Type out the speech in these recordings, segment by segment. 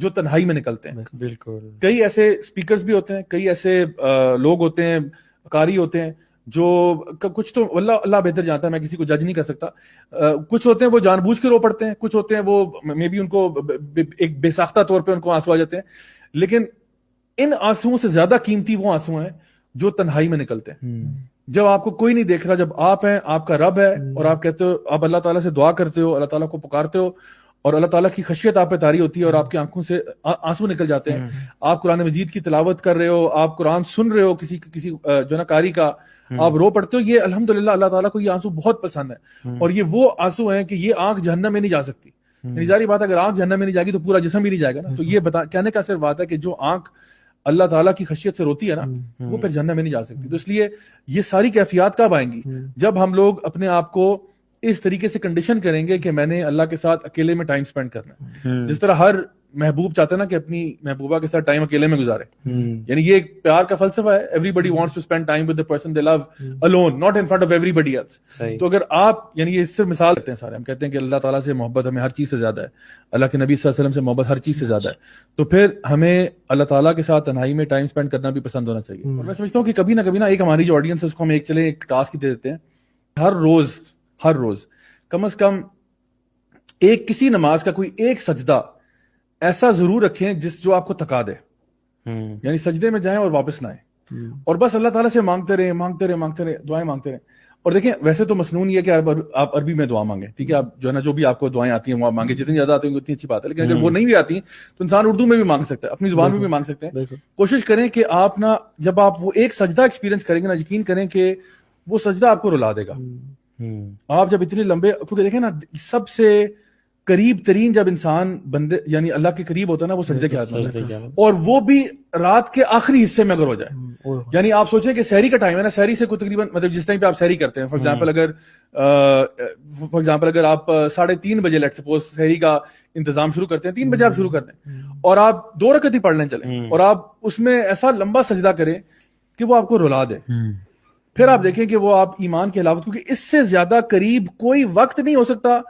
جو تنہائی میں نکلتے ہیں. بالکل. کئی ایسے اسپیکرز بھی ہوتے ہیں, کئی ایسے لوگ ہوتے ہیں, قاری ہوتے ہیں جو کچھ تو اللہ بہتر جانتا ہے, میں کسی کو جج نہیں کر سکتا. کچھ ہوتے ہیں وہ جان بوجھ کے رو پڑتے ہیں, کچھ ہوتے ہیں وہ مے بی ان کو ایک بے ساختہ طور پہ ان کو آنسو آ جاتے ہیں. لیکن ان آنسوؤں سے زیادہ قیمتی وہ آنسو ہیں جو تنہائی میں نکلتے ہیں, جب آپ کو کوئی نہیں دیکھ رہا, جب آپ ہیں, آپ کا رب ہے, اور آپ کہتے ہو, آپ اللہ تعالیٰ سے دعا کرتے ہو, اللہ تعالیٰ کو پکارتے ہو, اور اللہ تعالیٰ کی خشیت آپ پہ طاری ہوتی ہے, اور آپ کی آنکھوں سے آنسو نکل جاتے ہیں. آپ قرآن مجید کی تلاوت کر رہے ہو, آپ قرآن سن رہے ہو کسی جو نا قاری کا, آپ رو پڑتے ہو. یہ الحمدللہ اللہ تعالیٰ کو یہ آنسو بہت پسند ہے, اور یہ وہ آنسو ہیں کہ یہ آنکھ جہنم میں نہیں جا سکتی. یعنی ظاہری بات ہے, اگر آنکھ جہنم میں نہیں جائے گی تو پورا جسم بھی نہیں جائے گا نا. تو یہ کہنے کا صرف بات ہے کہ جو آنکھ اللہ تعالیٰ کی خشیت سے روتی ہے نا, وہ پھر جہنم میں نہیں جا سکتی. تو اس لیے یہ ساری کیفیات کب آئیں گی؟ جب ہم لوگ اپنے آپ کو اس طریقے سے کنڈیشن کریں گے کہ میں نے اللہ کے ساتھ اکیلے میں ٹائم سپینڈ کرنا ہے. جس طرح ہر محبوب چاہتا ہے نا کہ اپنی محبوبہ کے ساتھ ٹائم اکیلے میں گزارے, یعنی یہ ایک پیار کا فلسفہ ہے. everybody wants to spend time with the person they love alone, not in front of everybody else. تو اگر آپ, یعنی یہ اس سے مثال دیتے ہیں سارے, ہم کہتے ہیں کہ اللہ تعالیٰ سے محبت ہمیں ہر چیز سے زیادہ ہے, اللہ کے نبی صلی اللہ علیہ وسلم سے محبت ہر چیز سے زیادہ ہے, تو پھر ہمیں اللہ تعالیٰ کے ساتھ تنہائی میں ٹائم سپینڈ کرنا بھی پسند ہونا چاہیے. اور میں سمجھتا ہوں کہ کبھی نہ کبھی نا ایک ہماری جو آڈینس ہے اس کو ہم ایک ٹاسک دے دیتے ہیں, ہر روز کم از کم ایک کسی نماز کا کوئی ایک سجدہ ایسا ضرور رکھیں جو آپ کو تھکا دے. یعنی سجدے میں جائیں اور واپس نہ آئیں, اور بس اللہ تعالیٰ سے مانگتے رہیں, دعائیں مانگتے رہیں. اور دیکھیں ویسے تو مسنون یہ ہے کہ آپ عربی میں دعا مانگیں, ٹھیک ہے, آپ جو ہے نا جو بھی آپ کو دعائیں آتی ہیں وہ آپ مانگیں, جتنی زیادہ آتی ہیں اتنی اچھی بات ہے. لیکن اگر وہ نہیں بھی آتی ہیں تو انسان اردو میں بھی مانگ سکتا ہے, اپنی زبان میں بھی مانگ سکتے ہیں. کوشش کریں کہ آپ نا جب آپ وہ ایک سجدہ ایکسپیرینس کریں گے نا, یقین کریں کہ وہ سجدہ آپ کو رلا دے گا. آپ جب اتنے لمبے, کیونکہ دیکھیں نا سب سے قریب ترین جب انسان بندے یعنی اللہ کے قریب ہوتا ہے نا وہ سجدے کے حالت میں, اور وہ بھی رات کے آخری حصے میں اگر ہو جائے. یعنی آپ سوچیں کہ سحری کا ٹائم ہے نا, سحری سے کوئی تقریباً مطلب جس ٹائم پہ آپ سحری کرتے ہیں, فار ایگزامپل اگر آپ 3:30 بجے لیٹ سپوز سحری کا انتظام شروع کرتے ہیں, 3 بجے آپ شروع کرتے ہیں, اور آپ 2 رکعت ہی پڑھ لیں چلیں, اور آپ اس میں ایسا لمبا سجدہ کریں کہ وہ آپ کو رلا دے. پھر آپ دیکھیں کہ وہ آپ ایمان کے علاوہ, کیونکہ اس سے زیادہ قریب کوئی وقت نہیں ہو سکتا,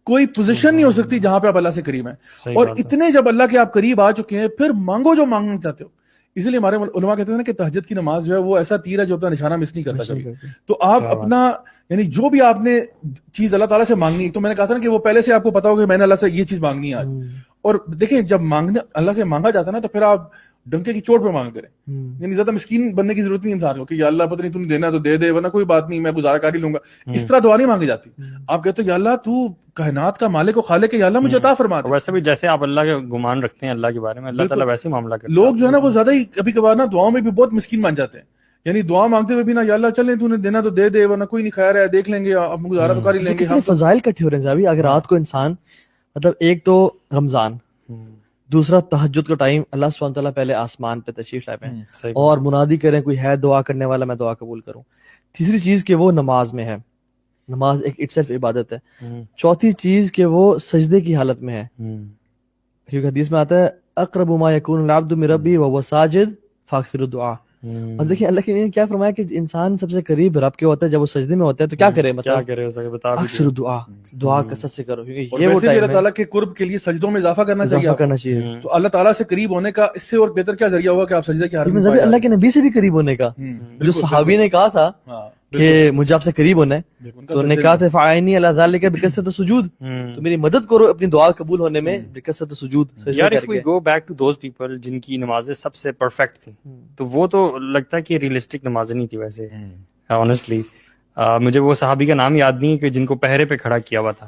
کوئی پوزیشن نہیں ہو سکتی جہاں پہ آپ اللہ سے قریب ہیں. اور اتنے جب اللہ کے آپ قریب آ چکے ہیں, پھر مانگو جو مانگنا چاہتے ہو. اسی لیے ہمارے علماء کہتے ہیں نا کہ تہجد کی نماز جو ہے وہ ایسا تیر ہے جو اپنا نشانہ مس نہیں کرتا کبھی. تو آپ اپنا یعنی جو بھی آپ نے چیز اللہ تعالیٰ سے مانگنی, تو میں نے کہا تھا نا کہ وہ پہلے سے آپ کو پتا ہوگا کہ میں نے اللہ سے یہ چیز مانگنی ہے آج. اور دیکھیں جب مانگنا اللہ سے مانگا جاتا ہے نا, تو پھر آپ ڈنکے کی چوٹ پہ مانگ کریں. یعنی زیادہ مسکین بننے کی ضرورت نہیں انسان کو کہ یا اللہ پتہ نہیں تو نے دینا تو دے دے, ورنہ کوئی بات نہیں میں گزارا کر ہی لوں گا. اس طرح دعا نہیں مانگی جاتی. آپ کہتے ہو یا اللہ تو کائنات کا مالک و خالق ہے, یا اللہ مجھے عطا فرما دے. ویسے بھی جیسے آپ اللہ کے گمان رکھتے ہیں اللہ کے بارے میں, اللہ تعالیٰ ویسے معاملہ کرتا ہے. لوگ جو ہے نا وہ زیادہ ہی کبھی کبھار نا دعاؤں میں بھی بہت مسکین بن جاتے ہیں. یعنی دعا مانگتے ہوئے بھی نا یا اللہ چلیں تو نے دینا تو دے دے, ورنہ کوئی نہیں, خیر ہے دیکھ لیں گے, آپ گزارا تو کر ہی لیں گے. کتنے فضائل کٹھے ہو رہے ہیں صاحب. اگر رات کو انسان مطلب ایک تو رمضان, دوسرا تہجد کا ٹائم, اللہ سبحانہ تعالیٰ پہلے آسمان پہ تشریف لائے ہیں اور منادی کریں کوئی ہے دعا کرنے والا میں دعا قبول کروں. تیسری چیز کہ وہ نماز میں ہے, نماز ایک اٹ سیلف عبادت ہے. چوتھی چیز کہ وہ سجدے کی حالت میں ہے, کیونکہ حدیث میں آتا ہے اقرب ما یکون العبد من ربہ وهو ساجد فاکثر الدعاء. اور دیکھیں اللہ کے کیا فرمایا کہ انسان سب سے قریب رب کے ہوتا ہے جب وہ سجدے میں ہوتا ہے, تو کیا کرے, مطلب کیا کرے اسے بتا دیجیے. اکثر دعا, دعا کثرت سے کرو, کیونکہ یہ وہ ویسے بھی ٹائم اللہ تعالیٰ کے قرب کے لیے سجدوں میں اضافہ کرنا چاہیے. تو اللہ تعالیٰ سے قریب ہونے کا اس سے اور بہتر کیا ذریعہ ہوگا کہ آپ سجدے کے حالت میں اللہ کے نبی سے بھی قریب ہونے کا, جو صحابی نے کہا تھا کہ مجھے آپ سے قریب ہونا ہے, تو نے کہا تھا فاعنی علی ذلک بکثرۃ السجود, تو میری مدد کرو اپنی دعا قبول ہونے میں بکثرت السجود. یار if we go back to those people جن کی نمازیں سب سے پرفیکٹ تھیں, تو وہ تو لگتا ہے کہ ریئلسٹک نمازیں نہیں تھی ویسے آنیسٹلی. مجھے وہ صحابی کا نام یاد نہیں کہ جن کو پہرے پہ کھڑا کیا ہوا تھا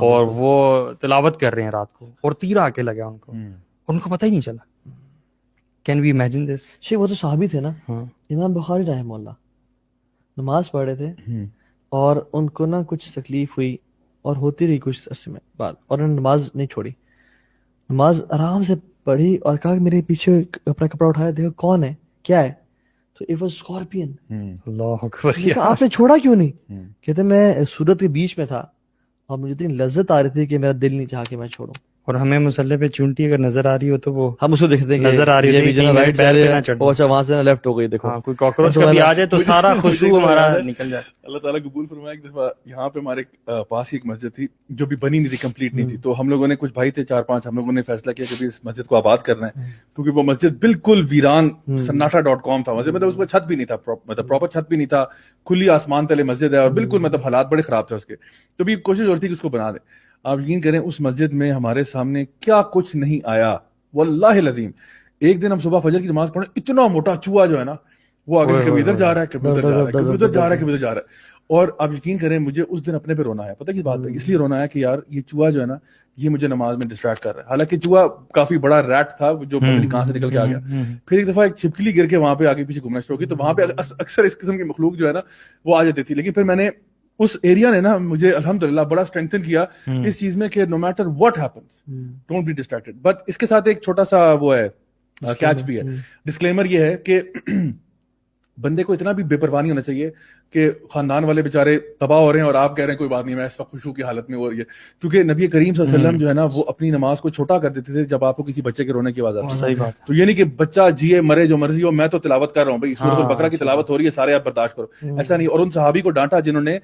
اور وہ تلاوت کر رہے ہیں رات کو, اور تیر آ کے لگا ان کو, اور ان کو پتہ ہی نہیں چلا. Can we imagine this. وہ تو صحابی تھے نا, امام بخاری رحمہ اللہ نماز پڑھ رہے تھے اور ان کو نا کچھ تکلیف ہوئی اور ہوتی رہی کچھ عرصے میں بعد, اور انہوں نے نماز نہیں چھوڑی, نماز آرام سے پڑھی اور کہا کہ میرے پیچھے اپنا کپڑا اٹھایا, دیکھو کون ہے کیا ہے, تو اٹ واز اسکارپین. اللہ اکبر. آپ نے چھوڑا کیوں نہیں؟ کہتے میں سورت کے بیچ میں تھا اور مجھے اتنی لذت آ رہی تھی کہ میرا دل نہیں چاہا کہ میں چھوڑوں. اور ہمیں مسلح پہ چونٹی اگر نظر آ رہی ہو تو وہ ہم اس کو دیکھتے ہیں نظر آ رہی یہ بھی ہوتی ہے جو کہ رائٹ جا پیر رہے پہ نہ ہیں، چڑھ وہ اچھا وہاں سے لیفٹ ہو گئی دیکھو. ہاں کوئی کاکروچ کبھی آ جائے تو سارا خوشبو ہمارا نکل جائے. اللہ تعالیٰ قبول فرمائے. ایک دفعہ یہاں پہ ہمارے پاس ہی ایک مسجد تھی جو بھی بنی نہیں تھی, کمپلیٹ نہیں تھی, تو ہم لوگوں نے, کچھ بھائی تھے 4-5, ہم لوگوں نے فیصلہ کیا کہ اس مسجد کو آباد کرنا ہے, کیونکہ وہ مسجد بالکل ویران سناٹا.com تھا مسجد, مطلب اس میں چھت بھی نہیں تھا, مطلب پراپر چھت بھی نہیں تھا, کھلی آسمان تلے مسجد ہے, اور بالکل مطلب حالات بڑے خراب تھے اس کے. تو بھی کوشش ہو رہی تھی کہ اس کو بنا دیں. آپ یقین کریں اس مسجد میں ہمارے سامنے کیا کچھ نہیں آیا واللہ العظیم. ایک دن ہم صبح فجر کی نماز پڑھیں, اتنا موٹا چوہا جو ہے نا وہ آگے سے کبھی ادھر جا رہا ہے, کبھی ادھر جا رہا ہے, کبھی ادھر جا رہا ہے, کبھی ادھر جا رہا ہے. اور آپ یقین کریں مجھے اس دن اپنے پہ رونا ہے. پتہ کس بات پہ؟ اس لیے رونا ہے کہ یار یہ چوہا جو ہے نا یہ مجھے نماز میں ڈسٹریکٹ کر رہا ہے. حالانکہ چوہا کافی بڑا ریٹ تھا جو پتہ نہیں کہاں سے نکل کے آ گیا. پھر ایک دفعہ ایک چھپکلی گر کے وہاں پہ آگے پیچھے گھومنا شروع کی, تو وہاں پہ اکثر اس قسم کی مخلوق جو ہے نا وہ آ جاتی تھی. لیکن پھر میں نے اس ایریا نے نا مجھے الحمدللہ بڑا اسٹرینتھن کیا اس چیز میں کہ no matter what happens don't be distracted. But اس کے ساتھ ایک چھوٹا سا وہ ہے کیچ بھی ہے, ڈسکلیمر یہ ہے کہ بندے کو اتنا بھی بے پرواہ نہیں ہونا چاہیے کہ خاندان والے بیچارے تباہ ہو رہے ہیں اور آپ کہہ رہے ہیں کوئی بات نہیں میں اس وقت خوشو کی حالت میں ہو رہی ہے. کیونکہ نبی کریم صلی اللہ علیہ وسلم جو ہے نا وہ اپنی نماز کو چھوٹا کر دیتے تھے جب آپ کو کسی بچے کے رونے کی آواز آتی ہے. صحیح بات. تو یہ نہیں کہ بچہ جیے مرے جو مرضی ہو, میں تو تلاوت کر رہا ہوں بھائی سورۃ البقرہ کی تلاوت ہو رہی ہے, سارے آپ برداشت کرو, ایسا نہیں. اور ان صحابی کو ڈانٹا جنہوں نے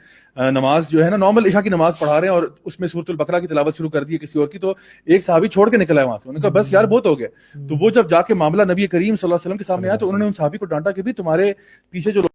نماز جو ہے نا نارمل عشاء کی نماز پڑھا رہے ہیں اور اس میں سورۃ البقرہ کی تلاوت شروع کر دی ہے کسی اور کی, تو ایک صحابی چھوڑ کے نکلا ہے وہاں سے. انہوں نے کہا بس یار بہت ہو گیا. تو وہ جب جا کے معاملہ نبی کریم صلی اللہ علیہ وسلم کے سامنے آیا تو انہوں نے ان صحابی کو ڈانٹا کہ بھی تمہارے پیچھے جو